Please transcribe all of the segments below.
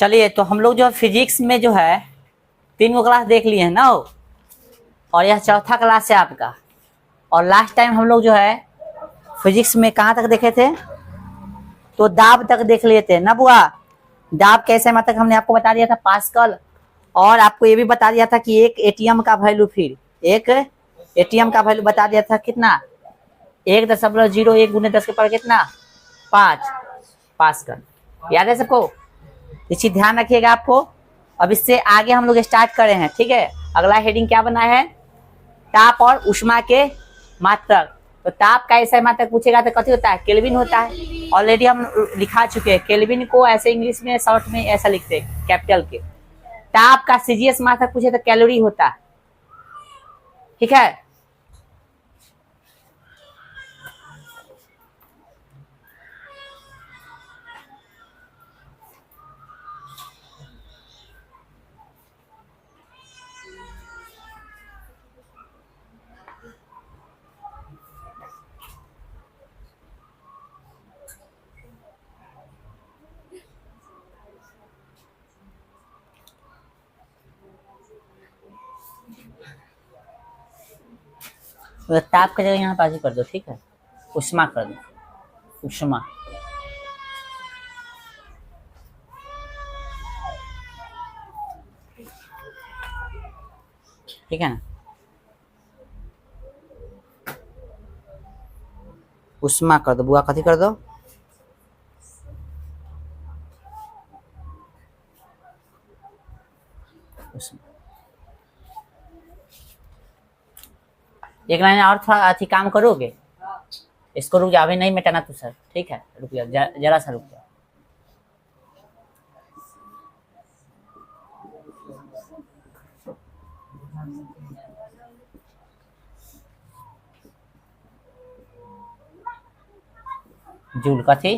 चलिए, तो हम लोग जो है फिजिक्स में जो है 3 गो क्लास देख लिए हैं ना, और यह चौथा क्लास है आपका। और लास्ट टाइम हम लोग जो है फिजिक्स में कहाँ तक देखे थे, तो दाब तक देख लिए थे ना बुआ। दाब कैसे मतलब हमने आपको बता दिया था पास्कल, और आपको ये भी बता दिया था कि एक एटीएम का वैल्यू, फिर एक एटीएम का वैल्यू बता दिया था कितना, 1.01 गुने 10 के पावर कितना 5 पास्कल। याद है सबको? इसी ध्यान रखिएगा आपको। अब इससे आगे हम लोग स्टार्ट कर रहे हैं, ठीक है। अगला हेडिंग क्या बना है, ताप और उष्मा के मात्रक। तो ताप का ऐसा मात्रक पूछेगा तो कथी होता है, केल्विन होता है। ऑलरेडी हम लिखा चुके हैं, केल्विन को ऐसे इंग्लिश में शॉर्ट में ऐसा लिखते हैं कैपिटल के। ताप का सीजीएस मात्रक पूछे तो कैलोरी होता है, ठीक है। तो ताप का जगह यहाँ बाजू कर दो, ठीक है। उष्मा कर दो, उष्मा। ठीक है ना, उष्मा कर दो बुआ, कथी कर दो, उष्मा। एक लाइन और थोड़ा अच्छी काम करोगे, इसको रुक जाओ, अभी नहीं मिटाना तो सर, ठीक है। रुक जाओ, जरा सा रुक जाओ। जूल कथी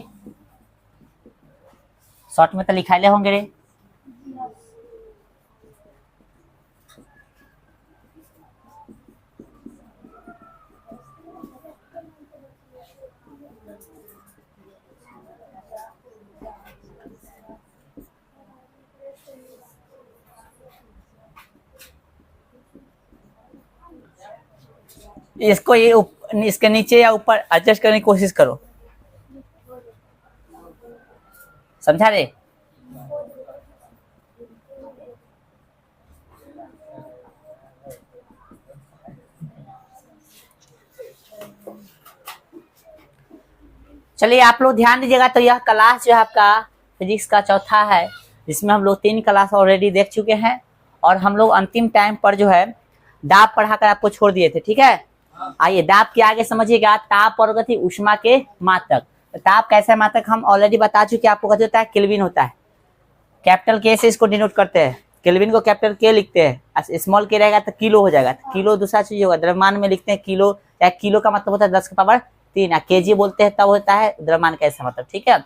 शॉर्ट में तो लिखाइले होंगे रे। इसको ये इसके नीचे या ऊपर एडजस्ट करने की कोशिश करो, समझा रे। चलिए आप लोग ध्यान दीजिएगा। तो यह क्लास जो है आपका फिजिक्स का चौथा है, जिसमें हम लोग 3 क्लास ऑलरेडी देख चुके हैं, और हम लोग अंतिम टाइम पर जो है दाब पढ़ाकर आपको छोड़ दिए थे, ठीक है। आइए दाब के आगे समझिएगा, ताप और गति उष्मा के मात्रक। ताप कैसा मात्रक हम ऑलरेडी बता चुके, आपको कथी होता है, केल्विन होता है। कैपिटल के से इसको डिनोट करते हैं, केल्विन को कैपिटल के लिखते हैं, स्मॉल के रहेगा तो किलो हो जाएगा। तो किलो दूसरा चीज होगा, द्रव्यमान में लिखते हैं किलो, या किलो का मतलब होता है 10 की पावर 3, केजी बोलते हैं तब होता है द्रव्यमान का ऐसा मतलब, ठीक है।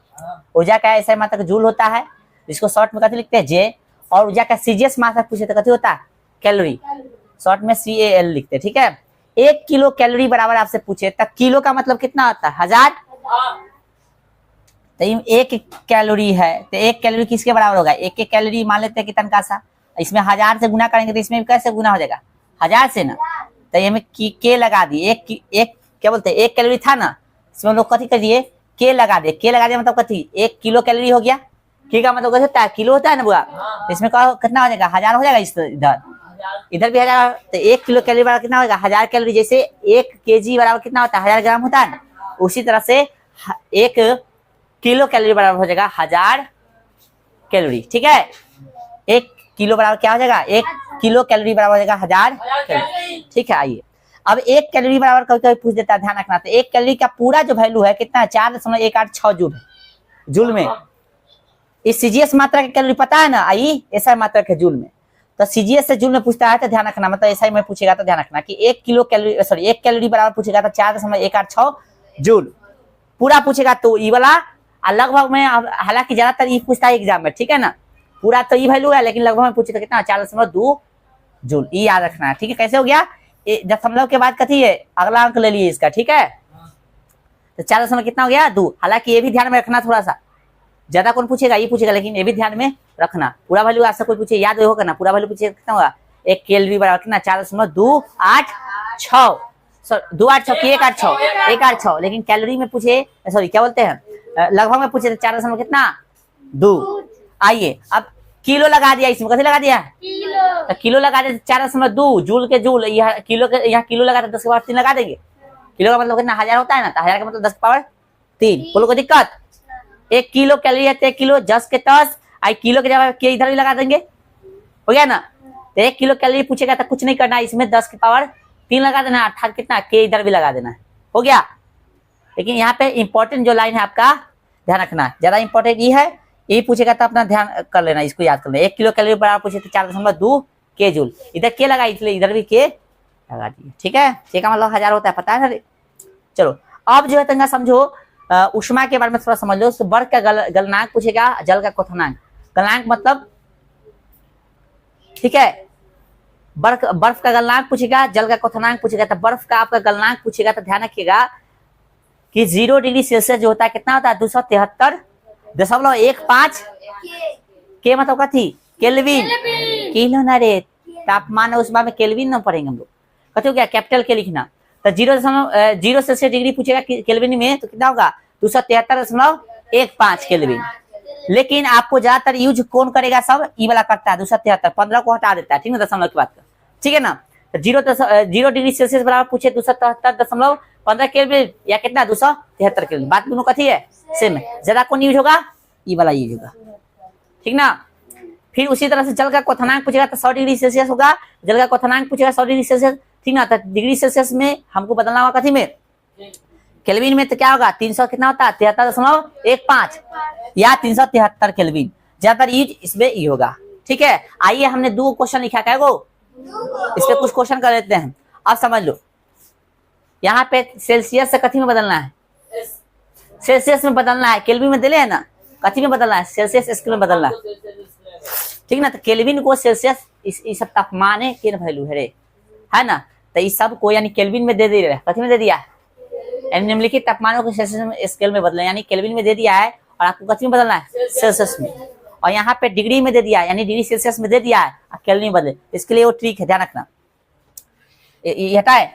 ऊर्जा का ऐसा मात्रक जूल होता है, जिसको शॉर्ट में कथी लिखते हैं जे। और ऊर्जा का सीजीएस मात्रक पूछे तो कथी होता है, कैलोरी, शॉर्ट में CAL लिखते हैं, ठीक है। 1 किलो कैलोरी बराबर आपसे पूछे तब किलो का मतलब कितना होता है, 1000। तो 1 कैलोरी है, तो 1 कैलोरी किसके बराबर होगा, 1 कैलोरी मान लेते हैं कि तनका सा, इसमें 1000 से गुना करेंगे तो इसमें भी कैसे गुना हो जाएगा, 1000 से ना। तो ये में के लगा दिए, एक क्या बोलते हैं, 1 कैलोरी था ना, इसमें लोग कथी कर दिए, के लगा दे। के लगा दिया मतलब कथी, 1 किलो कैलोरी हो गया। ठीक है, मतलब होता है किलो होता है ना बुआ, तो इसमें कितना हो जाएगा, 1000 हो जाएगा। इधर भी 1000। तो 1 किलो कैलोरी बराबर कितना होगा, 1000 कैलोरी। जैसे 1 केजी बराबर कितना होता है, 1000 ग्राम होता है ना, उसी तरह से 1 किलो कैलोरी बराबर हो जाएगा 1000 कैलोरी, ठीक है। 1 किलो बराबर क्या हो जाएगा, 1 किलो कैलोरी बराबर हो जाएगा 1000 कैलोरी, ठीक है। आइए अब 1 कैलोरी बराबर कभी पूछ देता है, ध्यान रखना। तो 1 कैलोरी का पूरा जो वैल्यू है कितना है, 4.186 जूल है। जूल में इस सीजीएस मात्रा का कैलोरी पता है ना, आई ऐसा मात्रक है जूल में। तो सीजीएस से जूल में पूछता है तो ध्यान रखना, मतलब ऐसा ही मैं पूछेगा तो ध्यान रखना कि 1 किलो कैलोरी, सॉरी 1 कैलोरी बराबर पूछेगा तो 4.186 जूल पूरा पूछेगा। तो ई वाला लगभग में, हालांकि ज्यादातर ई पूछता है एग्जाम में, ठीक है ना। पूरा तो ई वैल्यू है, लेकिन लगभग में पूछे तो कितना, 4.2 जूल। ई याद रखना है, ठीक है। कैसे हो गया, दशमलव के बाद कथी है, अगला अंक ले लिए इसका, ठीक है। तो 4 कितना हो गया, 2। हालांकि ये भी ध्यान में रखना थोड़ा सा, ज्यादा कौन पूछेगा, ये पूछेगा, लेकिन ये भी ध्यान में रखना पूरा वैल्यू आपसे कोई पूछे याद होगा ना, पूरा वैल्यू पूछे कितना होगा, 1 केल्विन बराबर कितना 4.286 286 की 186 लेकिन कैलोरी में पूछे, सॉरी क्या बोलते हैं, लगभग में पूछे 4 कितना 2। आइए अब किलो लगा दिया, इसमें कैसे लगा दिया, तो किलो लगा दिया 4.2 जूल के जूल, यहाँ किलो के यहाँ किलो लगा 10 के पावर 3 लगा देंगे। किलो का मतलब कितना 1000 होता है ना, तो 1000 का मतलब 10 के पावर 3। बोलो कोई दिक्कत, 1 किलो कैलोरी है तो 1 किलो 10 के 10, आई किलो के जगह के इधर भी लगा देंगे, हो गया ना। तो 1 किलो कैलोरी पूछेगा तो कुछ नहीं करना है, इसमें 10 के पावर 3 लगा देना, अर्थात कितना के इधर भी लगा देना है, हो गया। लेकिन यहाँ पे इंपॉर्टेंट जो लाइन है आपका ध्यान रखना है, ज्यादा इंपॉर्टेंट ये है, ये पूछेगा तो अपना ध्यान कर लेना, इसको याद कर लेना। 1 किलो कैलोरी बराबर पूछे तो 4.2 के जूल, इधर के लगा इसलिए इधर भी के लगा दिए, ठीक है। के का मतलब 1000 होता है, पता है ना। चलो अब जो है तंगा समझो, उष्मा के बारे में थोड़ा समझ लो। तो बर्फ का गलनांक पूछेगा, जल का क्वथनांक, गलनांक मतलब ठीक है, बर्फ का गलनांक पूछेगा, जल का क्वथनांक पूछेगा। तो बर्फ का आपका गलनांक पूछेगा तो ध्यान रखिएगा कि 0 डिग्री सेल्सियस जो होता है कितना होता है 273.15 के मतलब कथी केल्विन, किलो ना रे, तापमान उष्मा में केल्विन ना पढ़ेंगे हम लोग, कथी हो गया कैपिटल के लिखना। तो 0 सेल्सियस डिग्री पूछेगा केल्विन में तो कितना होगा 273.15 केल्विन। लेकिन आपको ज्यादातर यूज कौन करेगा, सब ई वाला करता है 273, 15 को हटा देता है, ठीक है दशमलव की बात कर, ठीक है ना। तो 0 डिग्री सेल्सियस बराबर पूछे 273.15 केल्विन या कितना 273 केल्विन, बात दोनों कथी है सेम है, ज्यादा कौन यूज होगा ई वाला यूज होगा, ठीक ना। फिर उसी तरह से जल का क्वथनांक पूछेगा तो 100 डिग्री सेल्सियस होगा, जल का क्वथनांक पूछेगा 100 डिग्री सेल्सियस, ठीक ना। तो डिग्री सेल्सियस में हमको बदलना होगा कथी में, केल्विन में, तो क्या होगा 300 कितना होता है 73.15 या 373 केल्विन, ज्यादातर यूज इसमें ई होगा, ठीक है। आइए हमने 2 क्वेश्चन लिखा है, इस पे कुछ क्वेश्चन कर लेते हैं। अब समझ लो, यहाँ पे सेल्सियस से कथी में बदलना है, सेल्सियस में बदलना है, केल्विन में दिले है ना, कथी में बदलना है सेल्सियस स्केल में बदलना है, ठीक ना। तो केल्विन को सेल्सियस इस सब तापमान है के वैल्यू है ना, तो इस सब को यानी केल्विन में दे दिया, कथी में दे दिया, निम्नलिखित तापमानों को सेल्सियस स्केल में बदलना, यानी केल्विन में दे दिया है और आपको कथी में बदलना है सेल्सियस में, और यहाँ पे डिग्री में दे दिया है यानी डिग्री सेल्सियस में दे दिया है और केल्विन में बदले, इसके लिए वो ट्रिक है, ध्यान रखना। ये हटा है,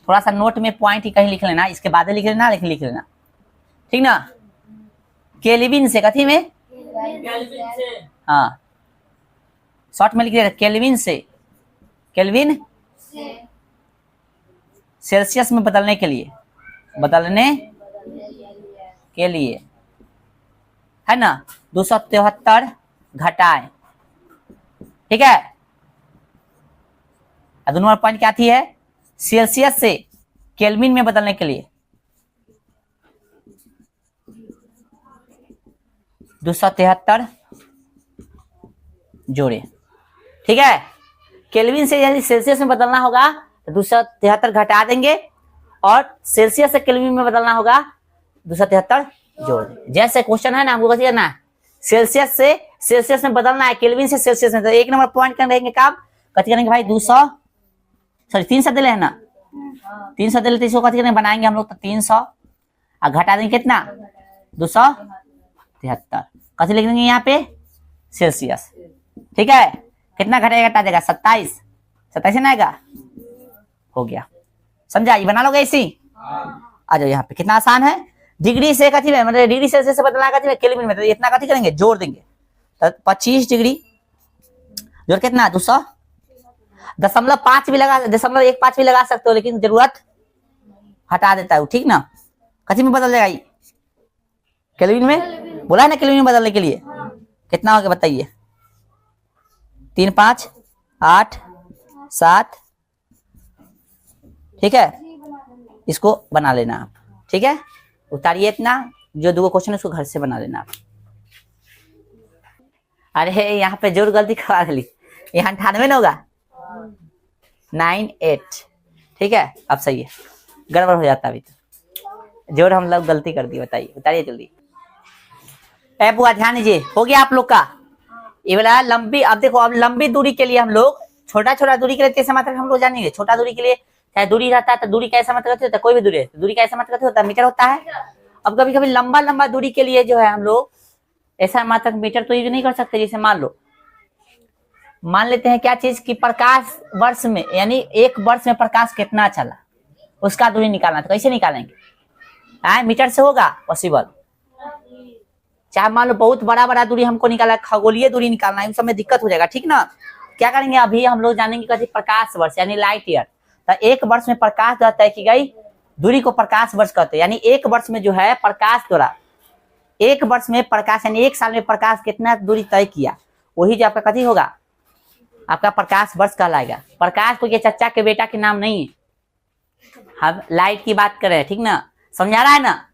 थोड़ा सा नोट में पॉइंट ही कहीं लिख लेना, इसके बाद लिख लेना, लेकिन लिख लेना, ठीक ना। केल्विन से कथी में, हाँ शॉर्ट में लिख लेना, केल्विन से, केल्विन सेल्सियस में बदलने के लिए है ना 273 घटाए, ठीक है। दो नंबर पॉइंट क्या थी है, सेल्सियस से केल्विन में बदलने के लिए 273 जोड़े, ठीक है। केल्विन से यदि सेल्सियस में बदलना होगा तो 273 घटा देंगे, और सेल्सियस से केल्विन में बदलना होगा 273 जोड़ देंगे। जैसे क्वेश्चन है ना, हमको कैसे करना है, सेल्सियस से सेल्सियस में बदलना है, केल्विन से सेल्सियस में, तो 1 नंबर पॉइंट कर रहेंगे काम, कथी करेंगे भाई 300 दिले है ना, 300 दिले तो इसको कथी करेंगे बनाएंगे हम लोग, तो 300 और घटा देंगे कितना 273, कथी लिख देंगे यहाँ पे सेल्सियस, ठीक है। कितना घटेगा घटा देगा 27 ना आएगा, हो गया, समझा, ये बना लोगे इसी। आ जाओ यहाँ पे, कितना आसान है, डिग्री से कथी में मतलब डिग्री सेल्सियस से बदलना कथी में केल्विन में, तो इतना कथी करेंगे जोड़ देंगे, तो 25 डिग्री जोड़ कितना 200.5 भी लगा, 0.15 भी लगा सकते हो, लेकिन जरूरत हटा देता है, ठीक ना। कथी में बदल जाएगा ये केल्विन में, बोला है ना केल्विन में बदलने के लिए, कितना हो गया बताइए 3 5 8 7, ठीक है। इसको बना लेना आप, ठीक है, उतारिए इतना, जो 2 क्वेश्चन उसको घर से बना लेना आप। अरे यहाँ पे जोड़ गलती करवा ली, यहाँ 98 ना होगा 98, ठीक है। अब सही है, गड़बड़ हो जाता अभी तो, जोड़ हम लोग गलती कर दी, बताइए उतारिए जल्दी। ए बुआ ध्यान दीजिए, हो गया आप लोग का ये वाला लंबी। अब देखो, अब लंबी दूरी के लिए हम लोग छोटा दूरी के लिए कैसे मात्रा हम लोग जानेंगे, छोटा दूरी के लिए चाहे दूरी रहता है तो दूरी कैसा मात्रा होता है, कोई भी दूरी का ऐसा मात्रा होता है मीटर होता है, अब कभी कभी लंबा लंबा दूरी के लिए जो है हम लोग ऐसा मात्रक मीटर तो यूज नहीं कर सकते। जैसे मान लेते हैं क्या चीज कि प्रकाश वर्ष में, यानी एक वर्ष में प्रकाश कितना चला उसका दूरी निकालना। तो कैसे निकालेंगे? मीटर से होगा पॉसिबल? चाहे मान लो बहुत बड़ा बड़ा दूरी हमको निकालना है, खगोलीय दूरी निकालना है, उन सब में दिक्कत हो जाएगा, ठीक ना। क्या करेंगे, अभी हम लोग जानेंगे कहते प्रकाश वर्ष यानी लाइट ईयर। तो एक वर्ष में प्रकाश द्वारा तय की गई दूरी को प्रकाश वर्ष कहते हैं। यानी एक वर्ष में जो है प्रकाश द्वारा, एक वर्ष में प्रकाश यानी एक साल में प्रकाश कितना दूरी तय किया, वही जो आपका कथी होगा, आपका प्रकाश वर्ष कहलाएगा। प्रकाश को ये चचा के बेटा के नाम नहीं है, हम लाइट की बात कर रहे हैं, ठीक ना, समझा रहा है ना।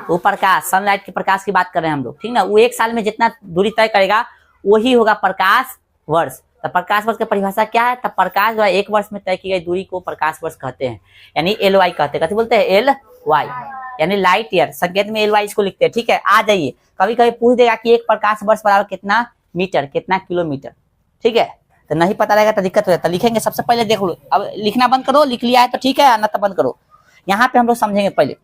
वो प्रकाश, सनलाइट के प्रकाश की बात कर रहे हैं हम लोग, ठीक ना। वो एक साल में जितना दूरी तय करेगा वही होगा प्रकाश वर्ष। तो प्रकाश वर्ष की परिभाषा क्या है? तब प्रकाश द्वारा एक वर्ष में तय की गई दूरी को प्रकाश वर्ष कहते हैं, यानी LY कहते हैं। कहते बोलते हैं LY, यानी लाइट ईयर, संकेत में LY इसको लिखते हैं, ठीक है। आ जाइए, कभी कभी पूछ देगा कि एक प्रकाश वर्ष बराबर कितना मीटर, कितना किलोमीटर, ठीक है। तो नहीं पता रहेगा तो दिक्कत हो जाता है। लिखेंगे सबसे पहले, देख लो, अब लिखना बंद करो, लिख लिया है तो ठीक है, ना तो बंद करो। यहाँ पे हम लोग समझेंगे, पहले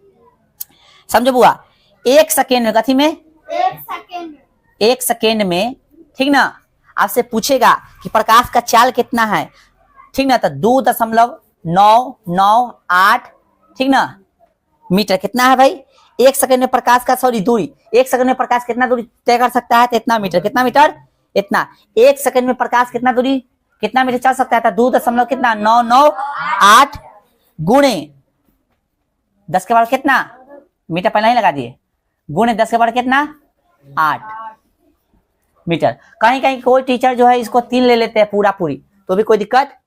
समझो बुआ। एक सेकेंड में, कथी में? एक सेकेंड में, ठीक ना। आपसे पूछेगा कि प्रकाश का चाल कितना है, ठीक ना, तो 2.998, ठीक ना, मीटर कितना है भाई। एक सेकेंड में प्रकाश का, सॉरी दूरी, एक सेकेंड में प्रकाश कितना दूरी तय कर सकता है? तो इतना मीटर। कितना मीटर? इतना। एक सेकेंड में प्रकाश कितना दूरी, कितना मीटर चल सकता है? 2.998 गुणे 10 के बाद कितना मीटर, पहले ही लगा दिए, गुणे 10 के बाद कितना 8 मीटर। कहीं कहीं कोई टीचर जो है इसको 3 ले लेते हैं पूरा पूरी, तो भी कोई दिक्कत,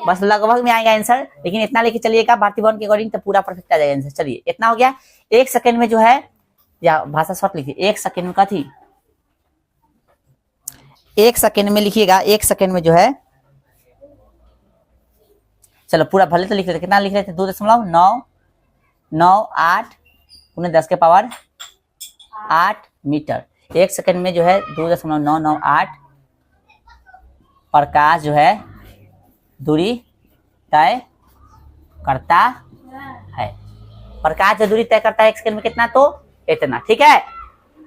बस लगभग में आएगा आंसर, लेकिन इतना लेके चलिएगा भारतीय भवन के अकॉर्डिंग तो पूरा परफेक्ट आ जाएगा आंसर। चलिए, इतना हो गया। एक सेकेंड में जो है, या भाषा शॉर्ट लिखिए, एक सेकेंड में कथी, एक सेकेंड में लिखिएगा, एक सेकेंड में जो है, चलो पूरा भले तो लिख लेते, कितना लिख रहे थे, 2.998 उन्हें 10 के पावर 8 मीटर। एक सेकंड में जो है 2.998 प्रकाश जो है दूरी तय करता है। प्रकाश जो दूरी तय करता है एक सेकंड में कितना, तो इतना, ठीक है।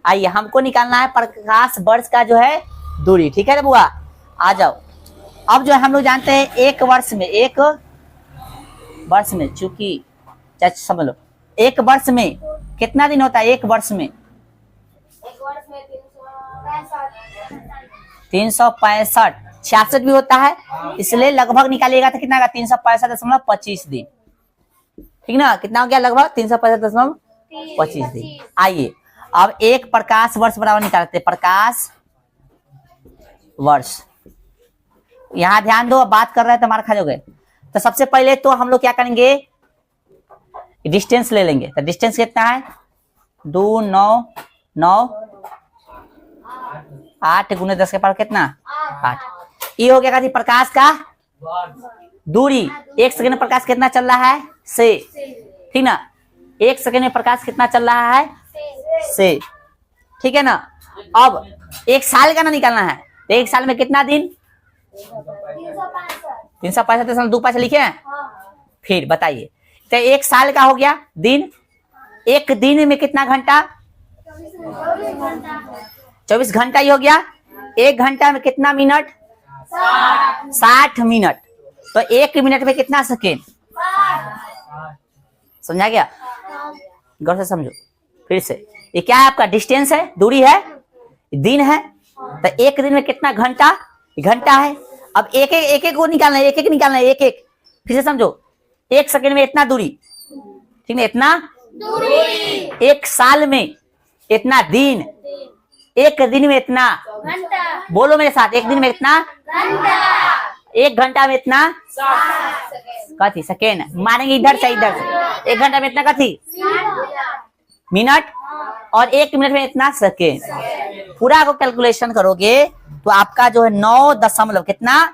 आइए, हमको निकालना है प्रकाश वर्ष का जो है दूरी, ठीक है ना बुआ। आ जाओ, अब जो है हम लोग जानते हैं एक वर्ष में, चूंकि समझ लो, एक वर्ष में कितना दिन होता है? एक वर्ष में 365, 66 भी होता है, इसलिए लगभग निकालिएगा तो कितना, 365.25 दिन, ठीक ना। कितना हो गया? लगभग 365.25 दिन। आइए, अब एक प्रकाश वर्ष बराबर निकालते हैं, प्रकाश वर्ष। यहां ध्यान दो, अब बात कर रहे हैं तो मार खा जाओगे। तो सबसे पहले तो हम लोग क्या करेंगे, डिस्टेंस ले लेंगे। तो डिस्टेंस कितना है? 2.998 गुने 10 के पावर कितना, 8। ये हो गया प्रकाश का दूरी। एक सेकंड में प्रकाश कितना चल रहा है? से, ठीक ना। एक सेकंड में प्रकाश कितना चल रहा है? से, ठीक है ना। अब एक साल का ना निकालना है, तो एक साल में कितना दिन? 365 2 5 लिखे हैं। फिर बताइए, तो एक साल का हो गया दिन। एक दिन में कितना घंटा? 24 घंटा ही हो गया। एक घंटा में कितना मिनट? 60 मिनट। तो एक मिनट में कितना सेकेंड? समझा गया? गौर से समझो फिर से। ये क्या है? आपका डिस्टेंस है, दूरी है, दिन है। तो एक दिन में कितना घंटा? घंटा है। अब एक एक को निकालना है, एक एक निकालना है, एक एक। फिर से समझो, एक सेकंड में इतना दूरी, ठीक है, इतना दूरी। एक साल में इतना दिन, एक दिन में इतना घंटा। बोलो मेरे साथ, एक दिन में इतना घंटा, एक घंटा में इतना कथी सेकेंड। मारेंगे इधर से इधर से। एक घंटा में इतना कथी मिनट, और एक मिनट में इतना सेकेंड। पूरा को कैलकुलेशन करोगे तो आपका जो है 9 दशमलव कितना,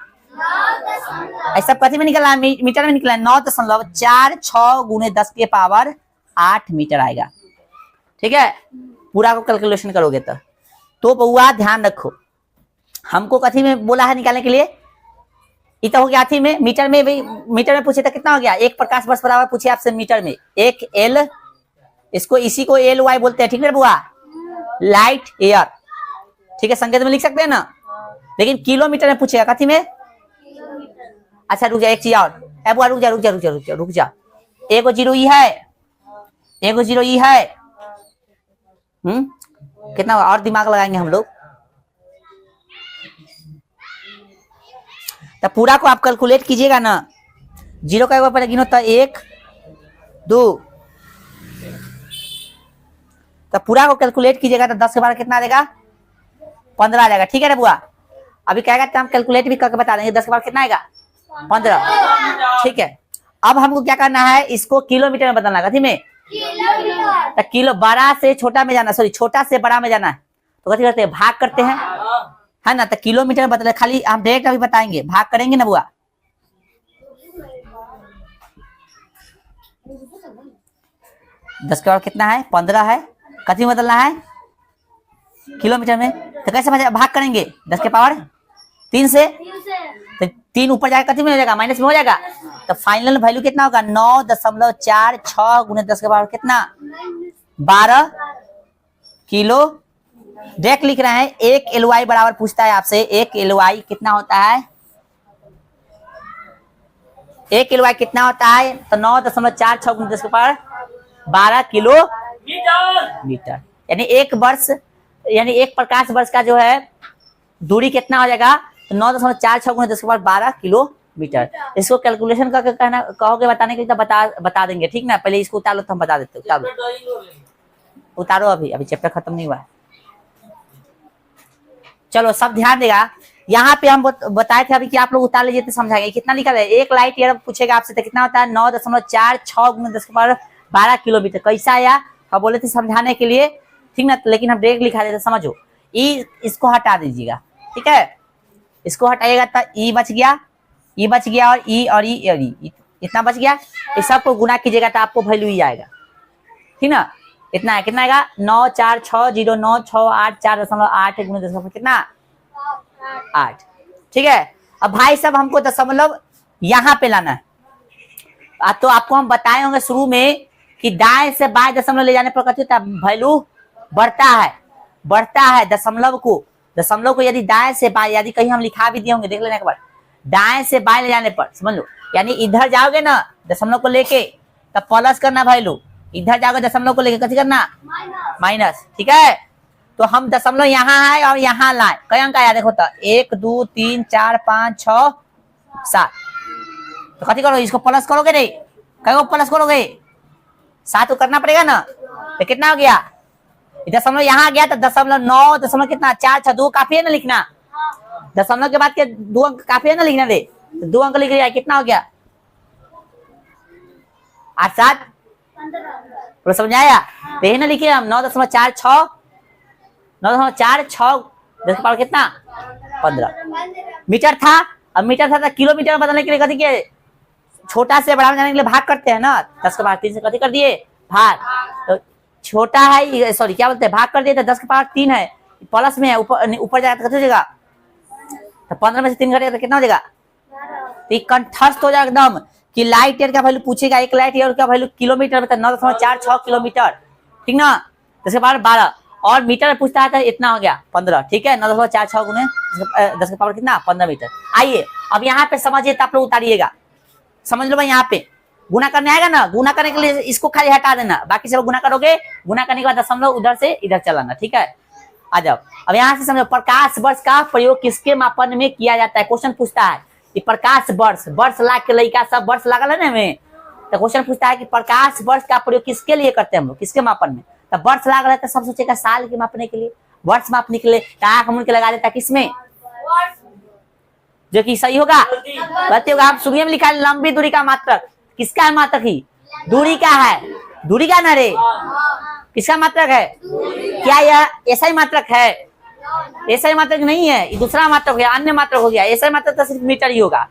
ऐसा कथी में निकला, मीटर में निकला 9.46 गुने 10 के पावर 8 मीटर आएगा, ठीक है। पूरा को कैलकुलेशन करोगे तो बउआ ध्यान रखो, हमको कथी में बोला है निकालने के लिए? इतना हो गया थी में, मीटर में भी, मीटर में पूछे तो कितना हो गया? एक प्रकाश वर्ष बराबर पूछे आपसे मीटर में, एक इसको इसी को एल वाई बोलते हैं, ठीक है बुआ, लाइट एयर, ठीक है, संकेत में लिख सकते हैं ना। लेकिन किलोमीटर में पूछेगा, कथी में? अच्छा रुक जा, एक चीज और है बुआ, रुक जा रुक जा रुक जा रुक जा रुक जा, एगो जीरो ई है, एगो जीरो ई है। कितना और दिमाग लगाएंगे हम लोग। तो पूरा को आप कैलकुलेट कीजिएगा ना, जीरो का एक बार गिनो तो 1 2, तो पूरा को कैलकुलेट कीजिएगा तो 10 के बाद कितना आ जाएगा? 15 आ जाएगा, ठीक है ना बुआ। अभी क्या कहते हैं, हम कैलकुलेट भी करके बता देंगे 10 के बाद कितना आएगा? 15, ठीक है। अब हमको क्या करना है, इसको किलोमीटर में बदलना, कथी में? तो किलो, बड़ा से छोटा में जाना, सॉरी छोटा से बड़ा में जाना है, तो कथी करते हैं, भाग करते हैं, है ना। तो किलोमीटर में बदले, खाली हम डायरेक्ट अभी बताएंगे, भाग करेंगे ना बुआ। 10 के बाद कितना है? 15 है। कथी में बदलना है? किलोमीटर में। तो कैसे भाग करेंगे? 10 के पावर 3 से, तो 3 ऊपर जाएगा, कथी में हो जाएगा? माइनस में हो जाएगा। तो फाइनल वैल्यू कितना होगा? 9.46 गुने 10 के पावर कितना? 12 किलो। डायरेक्ट लिख रहे हैं। 1 LY बराबर पूछता है आपसे, 1 LY कितना होता है? 1 LY कितना होता है? तो 9.46 गुने 10 के पावर 12 किलो मीटर। यानी 1 वर्ष, यानी 1 प्रकाश वर्ष का जो है दूरी कितना हो जाएगा? तो 9.46 गुने 10 के पावर 12 किलोमीटर। इसको कैलकुलेशन करके कहना कहोगे बताने के लिए तो बता देंगे, ठीक ना। पहले इसको उतारो तो हम बता देते। उतारो अभी चैप्टर खत्म नहीं हुआ है। चलो सब ध्यान देगा। यहाँ पे हम बताए थे अभी कि आप लोग उतार लीजिए तो समझाएंगे। कितना निकल है? 1 लाइट ईयर पूछेगा आपसे तो कितना होता है? 9.46 गुने 10 के पावर 12 किलोमीटर। कैसा आया? हम बोले थे समझाने के लिए, ठीक ना, लेकिन हम डायरेक्ट लिखा देते, समझो। ई इसको हटा दीजिएगा, ठीक है, इसको हटाइएगा तो ई बच गया, ई बच गया, और ई और ई और ई इतना बच गया। इस सबको गुना कीजिएगा तो आपको वैल्यू ई आएगा, ठीक ना। इतना है, कितना आएगा? 9460968 गुने 10 के पावर कितना? 8, ठीक है। अब भाई साहब हमको दशमलव यहाँ पे लाना है। तो आपको हम बताए होंगे शुरू में कि दाएं से बाएं दशमलव ले जाने पर कथी होता है? वैल्यू बढ़ता है दशमलव को यदि दाएं से बाएं, यदि कहीं हम लिखा भी दिए होंगे, देख लेने के बाद, दाएं से बाएं ले जाने पर समझ लो, यानी इधर जाओगे ना दशमलव को लेके तब प्लस करना वैल्यू, इधर जाओगे दशमलव को लेके कथी करना? माइनस, ठीक है। तो हम दशमलव यहाँ है और यहाँ लाए, कई अंक आया देखो तो 1 2 3 4 5 6 7। तो कथी करोगे? इसको प्लस करोगे नहीं, कई को प्लस करोगे? 7 को करना पड़ेगा ना। तो कितना हो गया? दशमलव यहाँ आ गया तो दशमलव 9 दशमलव कितना? 4 6 2 काफी है ना लिखना। दशमलव के बाद के 2 अंक काफी है ना लिखना रे, तो 2 अंक लिख लिया, कितना हो गया? 8 7 पूरा समझ आया? तो यही ना लिखिए हम 9.46 10 के पावर कितना? 15 मीटर था। अब मीटर था तो किलोमीटर बदलने के लिए कथी किए? छोटा से बड़ा में जाने के लिए भाग करते हैं ना। 10 के पावर 3 से कथी कर दिए? भाग। तो छोटा है, सॉरी क्या बोलते हैं, भाग कर दिए तो 10 के पावर 3 है, प्लस में है, ऊपर जाएगा तो कथी हो जाएगा? तो 15 में से 3 घटेगा तो कितना हो जाएगा? तो कंठस्थ हो जाएगा एकदम कि लाइट ईयर का वैल्यू पूछेगा। 1 लाइट ईयर का वैल्यू किलोमीटर में 9.46 किलोमीटर, ठीक ना। 10 के पावर 12 और मीटर में पूछता है तो इतना हो गया 15, ठीक है। 9.46 गुने 10 के पावर कितना? 15 मीटर। आइए अब यहाँ पे समझिए तो आप लोग उतारिएगा, समझ लो भाई। यहाँ पे गुना करने आएगा ना, गुना करने के लिए इसको खाली हटा देना, बाकी सब गुना करोगे। गुना करने के बाद दशमलव उधर से इधर चलाना, ठीक है। आ जाओ अब यहाँ से समझो, प्रकाश वर्ष का प्रयोग किसके मापन में किया जाता है? क्वेश्चन पूछता है कि प्रकाश वर्ष लाख के लड़का सब वर्ष लागल है ना में, तो क्वेश्चन पूछता है कि प्रकाश वर्ष का प्रयोग किसके लिए करते हैं हम लोग, किसके मापन में? तो वर्ष लागल है तो सब सोचेगा साल के मापने के लिए, वर्ष मापने के लिए आंख मुड़ के लगा देता है किसमें, जो कि सही होगा, गलती होगा। आप शुरू में लिखा है लंबी दूरी का मात्रक, किसका है मात्रक? ही दूरी का है, दूरी का ना रे, किसका मात्रक है? क्या यह ऐसा ही मात्रक है? ऐसा ही मात्रक नहीं है, ये दूसरा मात्रक हो गया, अन्य मात्रक हो गया। ऐसा ही मात्रक तो सिर्फ मीटर ही होगा,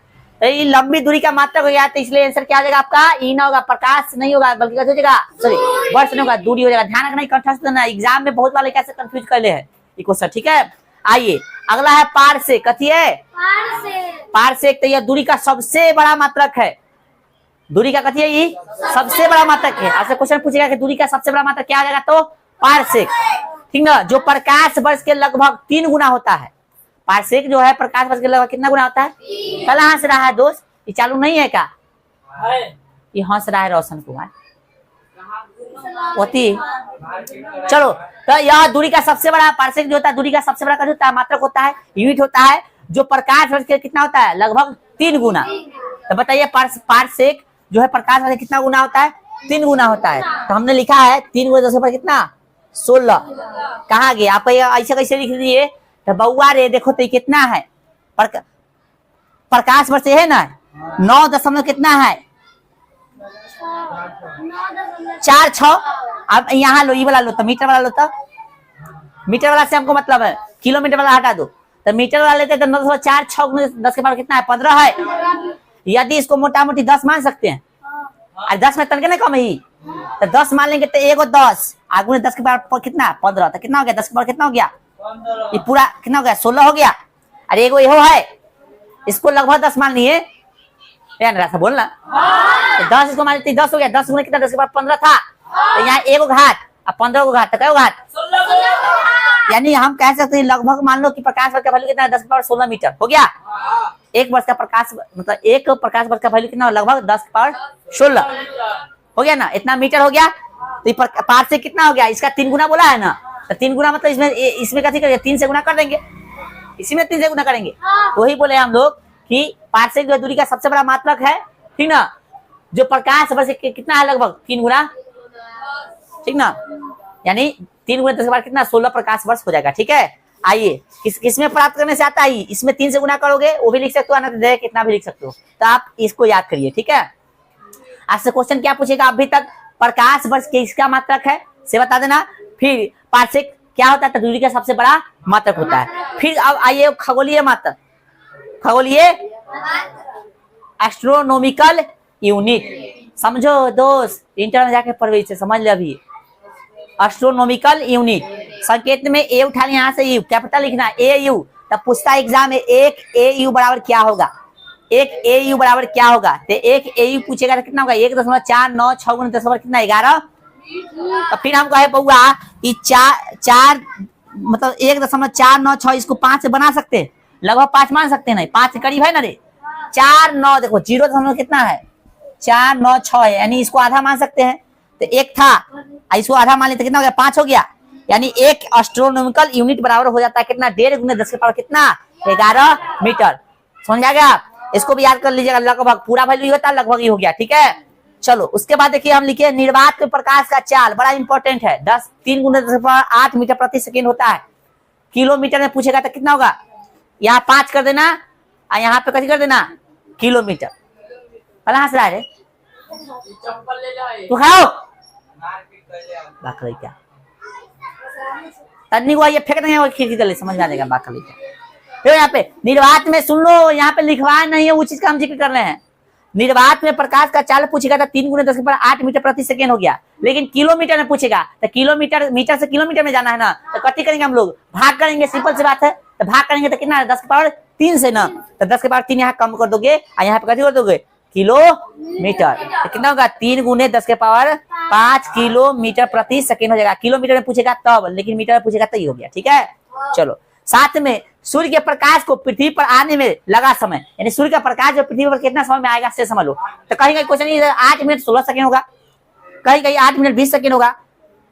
तो ये लंबी दूरी का मात्रक हो गया। तो इसलिए आंसर क्या हो जाएगा आपका? ई ना होगा, प्रकाश नहीं होगा, बल्कि क्या हो जाएगा? सॉरी वर्ष नहीं होगा, दूरी हो जाएगा। ध्यान रखना, कंठस्थ करना, एग्जाम में बहुत वाले कैसे कंफ्यूज कर ले है ये क्वेश्चन, ठीक है। आइए अगला है पारसेक। कथी है? पारसेक। तो यह दूरी का सबसे बड़ा मात्रक है, दूरी का कथी है ये सबसे बड़ा मात्रक है। आपसे क्वेश्चन पूछेगा कि दूरी का सबसे बड़ा मात्रक क्या आ जाएगा, तो पारसेक, ठीक ना, जो प्रकाश वर्ष के लगभग 3 गुना होता है। पारसेक जो है प्रकाश वर्ष के लगभग कितना गुना होता है? कल हंस रहा है दोस्त, ये चालू नहीं है क्या? ये हंस रहा है रोशन कुमार होती। चलो, तो यह दूरी का सबसे बड़ा पारसेक जो होता है, दूरी का सबसे बड़ा होता है मात्रक होता है, यूनिट होता है, जो प्रकाश वर्ष के कितना होता है? लगभग 3 गुना। तो बताइए पारसेक जो है प्रकाश वर्ष कितना गुना होता है? 3 गुना होता है। तो हमने लिखा है 3 गुना 10 पर कितना? 16। कहा गया? आप ऐसे कैसे लिख दिए? तो बउआ रे देखो तो कितना है, प्रकाश वर्ष है ना 9 दशमलव कितना है? 4-6। अब यहाँ लो, ये वाला लो, तो मीटर वाला लो, तो मीटर वाला से हमको मतलब है, किलोमीटर वाला हटा दो, तो मीटर वाला लेते तो 9.4 10 के पावर कितना है? 15 है। यदि इसको मोटा मोटी 10 मान सकते हैं, और 10 में तनके ना कम ही, तो 10 मान लेंगे तो एगो 10 आगू 10 के पावर कितना? 15। तो कितना हो गया? 10 के पावर कितना हो गया? ये पूरा कितना हो गया? 16 हो गया। अरे एगो यहो है, इसको लगभग 10 मान लिए, बोलना तो 10 इसको मान लेते 10 हो गया। 10 गुना कितना? 10 के पावर 15 था, तो यहाँ एगो घात और 15 को घात, तो कई घात? यानी हम कह सकते हैं लगभग मान लो कि प्रकाश वर्ष का वैल्यू कितना है? 10 के पावर 16 मीटर हो गया। एक वर्ष का प्रकाश मतलब एक प्रकाश वर्ष का वैल्यू कितना? लगभग 10 के पावर 16 हो गया ना, इतना मीटर हो गया। तो पार से कितना हो गया? इसका 3 गुना बोला है ना, तो 3 गुना मतलब इसमें कथी करेंगे? 3 से गुना कर देंगे, इसी में 3 से गुना करेंगे। तो वही बोले हम लोग कि पारसेक जो दूरी का सबसे बड़ा मात्रक है, ठीक ना, जो प्रकाश वर्ष कितना है? लगभग 3 गुना, ठीक ना, यानी 3 गुना 10 के बाद कितना? 16 प्रकाश वर्ष हो जाएगा। ठीक है, आइए किसमें प्राप्त करने से आता है? इसमें 3 से गुना करोगे वो भी लिख सकते हो, अनंत कितना भी लिख सकते हो। तो आप इसको याद करिए, ठीक है। आपसे क्वेश्चन क्या पूछेगा? अभी तक प्रकाश वर्ष किसका मात्रक है से बता देना, फिर पारसेक क्या होता है? दूरी का सबसे बड़ा मात्रक होता है। फिर अब आइए खगोलीय मात्रक, खगोलीय एस्ट्रोनॉमिकल यूनिट। समझो दोस्त, इंटर में जाके पढ़ से समझ ले। अभी एस्ट्रोनॉमिकल यूनिट, संकेत में ए उठा ले, यहाँ से यू कैपिटल लिखना ए यू, तब पूछता एग्जाम में एक ए यू बराबर क्या होगा? एक ए यू बराबर क्या होगा? तो एक ए यू पूछेगा तो कितना होगा? 1.496 गुना 10 कितना? 11। तो फिर हम कहे बउआ ये 4 मतलब 1.496 इसको 5 से बना सकते हैं, लगभग 5 मान सकते हैं, नहीं 5 के करीब है ना रे। 4 9 देखो 0 कितना है? 496 है, यानी इसको आधा मान सकते हैं। तो एक था, इसको आधा मान लेते कितना हो गया? 5 हो गया। यानी एक एस्ट्रोनॉमिकल यूनिट बराबर हो जाता है कितना? 1.5 गुना 10 के पावर कितना? 11 मीटर। समझ आ गया? इसको भी याद कर लीजिएगा, लगभग पूरा वैल्यू होता है, लगभग ही हो गया। ठीक है, चलो उसके बाद देखिए हम लिखे निर्वात में प्रकाश का चाल, बड़ा इंपॉर्टेंट है। 3 गुना 10 के पावर 8 मीटर प्रति सेकेंड होता है। किलोमीटर में पूछेगा तो कितना होगा? यहाँ 5 कर देना और यहाँ पे कैसे कर देना? किलोमीटर। कहाँ से रे तू खाओ बाकली क्या तन्नी को ये फेंक देंगे खिड़की तले, समझ में आ जाएगा बाकली क्या। फिर यहाँ पे निर्वात में सुन लो, यहाँ पे लिखवाया नहीं है, वो चीज का हम जिक्र कर रहे हैं। निर्वात में प्रकाश का चाल पूछेगा तो 3 गुना 10 के पावर 8 मीटर प्रति सेकेंड हो गया। लेकिन किलोमीटर में पूछेगा तो किलोमीटर मीटर से किलोमीटर में जाना है ना, तो कथी करेंगे हम लोग? भाग करेंगे, सिंपल सी बात है। तो भाग करेंगे तो कितना है? 10 के पावर 3 से ना, तो 10 के पावर 3 यहाँ कम कर दोगे और यहाँ पे कथी कर दोगे? किलोमीटर। तो कितना होगा? 3 गुने 10 के पावर 5 किलोमीटर प्रति सेकेंड हो जाएगा। किलोमीटर में पूछेगा तब, लेकिन मीटर में पूछेगा तो ये हो गया। ठीक है, चलो साथ में सूर्य के प्रकाश को पृथ्वी पर आने में लगा समय, यानी सूर्य का प्रकाश जो पृथ्वी पर कितना समय में आएगा से समझ लो। तो कहीं कहीं क्वेश्चन 8 मिनट 16 सेकंड होगा, कहीं कहीं 8 मिनट 20 सेकंड होगा,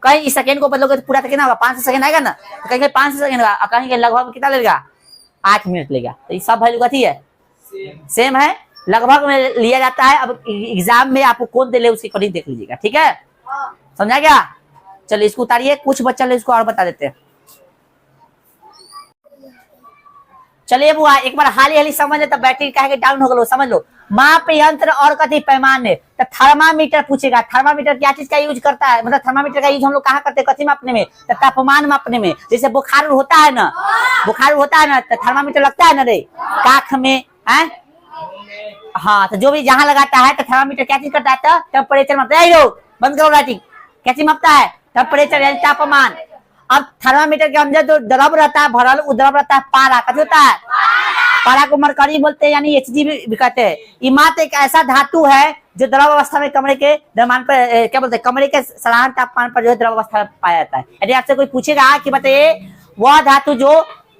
कहीं इस सेकंड को बदलोगे तो पूरा कितना होगा? 5 सेकंड आएगा ना, तो कहीं कहीं 5 सेकंड होगा, कहीं लगभग कितना लेगा? 8 मिनट लेगा। तो ये सब वैल्यू कथी है? सेम है, लगभग में लिया जाता है। अब एग्जाम में आपको कौन दे ले उसकी कटिंग देख लीजिएगा। ठीक है, समझा गया? चलिए इसको उतारिए, कुछ बच्चा ले इसको और बता देते हैं। चलिए बुआ एक बार हाली हाली समझ ले, तो बैटरी कहे डाउन हो गलो, समझ लो। माप यंत्र और कथी पैमाने, तो थर्मामीटर पूछेगा। थर्मामीटर क्या चीज का यूज करता है? मतलब थर्मामीटर का यूज हम लोग कहाँ करते हैं? कथी मापने में? तो तापमान मापने में। जैसे बुखार होता है ना, बुखार होता है ना, तो थर्मामीटर लगता है ना रे काख में, है हाँ। तो जो भी जहां लगाता है तो थर्मामीटर क्या चीज करता है? टेम्परेचर मापता है। बंद करो राइटिंग। क्या चीज मापता है? टेम्परेचर यानी तापमान। अब थर्मामीटर के अंदर जो द्रव रहता है भरल, वो द्रव रहता है पारा। कथी होता है? पारा को मरकरी बोलते हैं, यानी Hg भी कहते हैं। इमात एक ऐसा धातु है जो द्रव अवस्था में कमरे के द्रव्यमान पर क्या बोलते हैं, कमरे के साधारण तापमान पर जो है द्रव अवस्था में पाया जाता है। यदि आपसे कोई पूछेगा कि बताइए वह धातु जो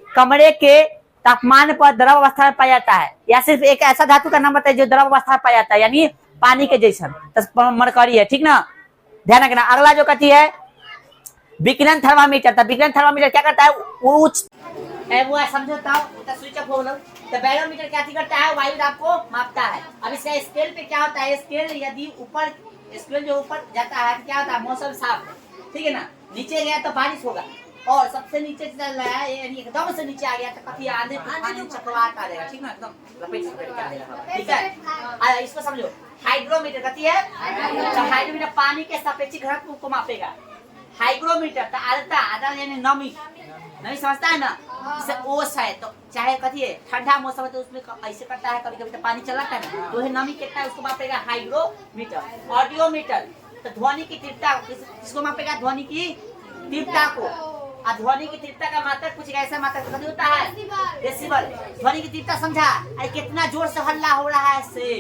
कमरे के तापमान पर द्रव अवस्था में पाया जाता है, या सिर्फ एक ऐसा धातु का नाम बताइए जो द्रव अवस्था में पाया जाता है, यानी पानी के जैसा, तो मरकरी है। ठीक ना, ध्यान रखना। अगला जो कहती है विकिरण थर्मामीटर। तो विकिरण थर्मामीटर क्या करता है, वो उच्च वो समझता हूँ तो स्विच ऑफ बोलो। तो बैरोमीटर क्या करता है, वायु दाब को मापता है। अब इसका स्केल पे क्या होता है, स्केल यदि ऊपर, स्केल जो ऊपर जाता है क्या होता है, मौसम साफ है, ठीक है ना, नीचे गया तो बारिश होगा, और सबसे नीचे चल रहा है यानी एकदम से नीचे आ गया तो काफी आंधी तूफान चक्रवात आ जाएगा, ठीक ना, एकदम लपेट लपेट के आ जाएगा, ठीक है। इसको समझो, हाइड्रोमीटर कहती है, तो हाइड्रोमीटर पानी के सापेक्षिक घनत्व को मापेगा। हाइग्रोमीटर तो आर्द्रता यानी नमी, नमी समझता है ना, जैसे ओस है तो चाहे कथी है ठंडा मौसम है तो उसमें ऐसे करता है, कभी कभी तो पानी चलाता है ना, तो नमी कितना है उसको मापेगा हाइग्रोमीटर। ऑडियोमीटर तो ध्वनि की तीव्रता, किसको मापेगा, ध्वनि की तीव्रता को। और ध्वनि की तीव्रता का मात्रक कुछ ऐसा मात्रक कभी होता है, डेसिबल। ध्वनि की तीव्रता समझा, अरे कितना जोर से हल्ला हो रहा है, से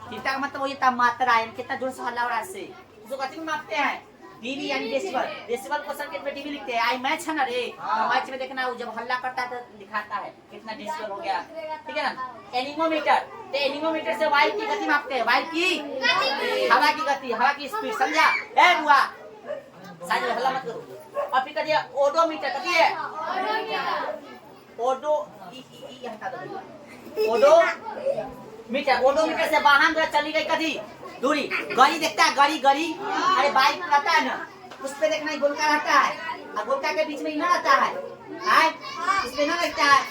तीव्रता का मतलब वही था मात्रा है, कितना जोर से हल्ला हो रहा है, से उसको कथी में मापते हैं, डीबी यानी डेसिबल। डेसिबल को संकेत में डीबी लिखते हैं। आई मैच है ना रे, तो मैच में देखना जब हल्ला करता है तो दिखाता है कितना डेसिबल हो गया, ठीक है ना। एनीमोमीटर, तो एनीमोमीटर से वायु की गति मापते हैं, वायु की, हवा की गति, हवा की स्पीड, समझा। ए बुआ साइड हल्ला मत करो। और फिर कहिए ओडोमीटर, कहिए ओडो हटा दो, ओडोमीटर। ओडोमीटर से वाहन चली गई कभी दूरी, गाड़ी देखता है, गाड़ी गाड़ी, अरे बाइक रहता है ना, उस पे देखना गोलका रहता है, और गोलका के बीच में ही ना रहता है, इसमें ना लगता है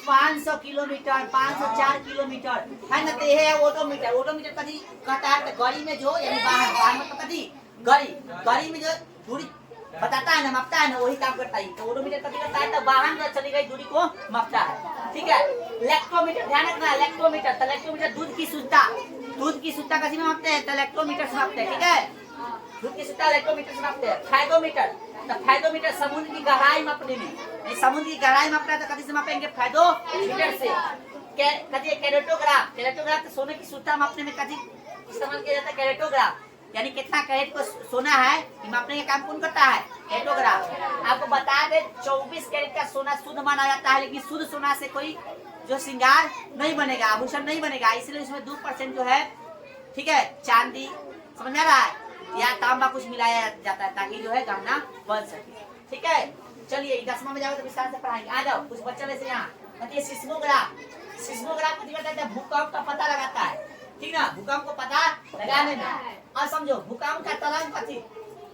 500 किलोमीटर, 504 किलोमीटर है ना, तो ये है ओडोमीटर। ओडोमीटर कभी कहता है गाड़ी में जो यानी वाहन, वाहन मतलब कभी गाड़ी, गाड़ी में जो दूरी बताता है ना, मापता है ना, वही काम करता है। तो ओडोमीटर कभी करता है तो वाहन में चली गई दूरी को मापता है, ठीक है। इलेक्ट्रोमीटर, ध्यान रखना, इलेक्ट्रोमीटर, तो इलेक्ट्रोमीटर दूध की शुद्धता, दूध की शुद्धता कैसे मापते हैं, तो इलेक्ट्रोमीटर से मापते हैं, ठीक है, दूध की शुद्धता इलेक्ट्रोमीटर से मापते हैं। फायदोमीटर, तो फायदोमीटर समुद्र की गहराई मापने में, समुद्र की गहराई मापना है तो कभी से मापेंगे, फायदोमीटर से। कभी कैरेटोग्राफ, कैरेटोग्राफ तो सोने की शुद्धता मापने में कभी इस्तेमाल किया जाता है, कैरेटोग्राफ यानी कितना कैरेट को सोना है मापने का काम कौन करता है, कैरेटोग्राफ। आपको बता दे 24 कैरेट का सोना शुद्ध माना जाता है, लेकिन शुद्ध सोना से कोई जो श्रृंगार नहीं बनेगा, आभूषण नहीं बनेगा, इसलिए इसमें 2% जो है, ठीक है, चांदी, समझ में आ रहा है, या तांबा कुछ मिलाया जाता है ताकि जो है गहना बन सके, ठीक है। चलिए 10वां में जाओ तो विस्तार से पढ़ाएंगे। आ जाओ कुछ बच्चा वैसे यहाँ बताइए, सिस्मोग्राफ। सिस्मोग्राफ को करता है भूकंप का पता लगाता है, ठीक ना, भूकंप को पता लगाने में। और समझो भूकंप का तरंग कथी,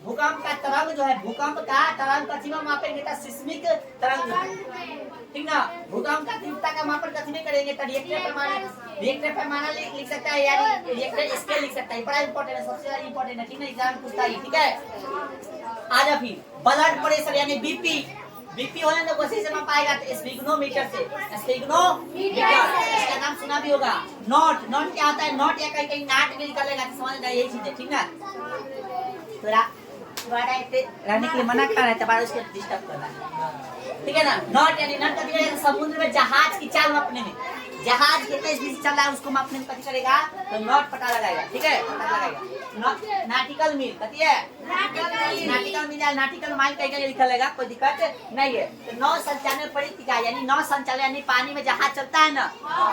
भूकंप का तरंग जो है, भूकंप का तरंग कथी में मापेंगे, तो सिस्मिक तरंग, ठीक ना। भूकंप का तीव्रता का मापन कथी में करेंगे, तो रिएक्टर पैमाना, रिएक्टर पैमाना लिख सकता है, यानी रिएक्टर स्केल लिख सकता है, बड़ा इंपॉर्टेंट है, सबसे ज्यादा इंपॉर्टेंट है, ठीक ना, एग्जाम पूछता है, ठीक है। आ जा फिर ब्लड प्रेशर यानी बीपी, बीपी होने तो कैसे से मापाएगा, तो स्पिग्नोमीटर से, स्पिग्नोमीटर, इसका नाम सुना भी होगा। नॉट, नॉट क्या होता है, नॉट या कहीं कहीं नाट भी निकलेगा, तो समझ यही चीज है, ठीक ना। थोड़ा रहने के लिए मना कर रहे हैं, तो उसको डिस्टर्ब करना है, ठीक है ना। नॉट यानी नट का समुद्र में जहाज की चाल मापने में, जहाज कितने स्पीड से चल रहा है उसको मापने में कथी करेगा, तो नॉट पता लगाएगा, ठीक है, पता लगाएगा। नाटिकल मील कथी है, नाटिकल मील या नाटिकल माइल कहीं कहीं लिखा रहेगा, कोई दिक्कत नहीं है। तो नौ संचालन परिक्रिया यानी नौ संचालन यानी पानी में जहाज चलता है ना,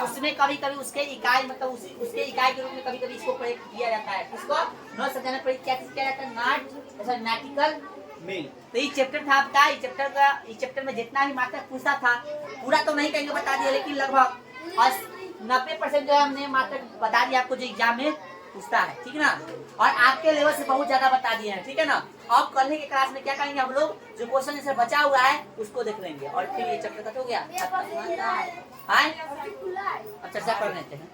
उसमें कभी कभी उसके इकाई मतलब उसके इकाई के रूप में कभी कभी इसको प्रयोग किया जाता है, इसको नौ संचालन परिक्रिया किया जाता है, नाटिकल मील। तो ये चैप्टर था आपका, ये चैप्टर में जितना भी मात्रक पूछा था पूरा तो नहीं कहेंगे बता दिया, लेकिन लगभग 90% जो है हमने मात्रक बता दिया आपको जो एग्जाम में पूछता है, ठीक है ना। और आपके लेवल से बहुत ज्यादा बता दिए हैं, ठीक है ना। अब कल के क्लास में क्या करेंगे हम लोग, जो क्वेश्चन आंसर बचा हुआ है उसको देख लेंगे, और फिर ये चैप्टर खत्म हो गया, अब चर्चा कर लेते हैं।